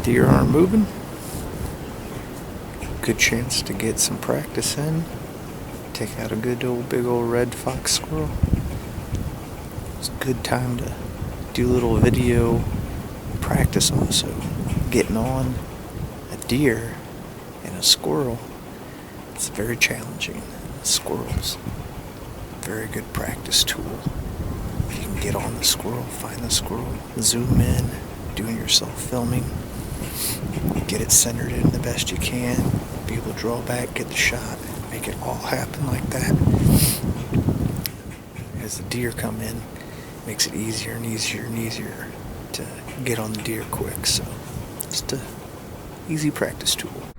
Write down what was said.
deer aren't moving, good chance to get some practice in. Take out a good old big old red fox squirrel. It's a good time to do a little video practice also. Getting on a deer and a squirrel, it's very challenging. Squirrels, very good practice tool. If you can get on the squirrel, find the squirrel, zoom in, doing your self-filming, get it centered in the best you can, be able to draw back, get the shot, make it all happen like that. As the deer come in, it makes it easier and easier and easier to get on the deer quick. So just a easy practice tool.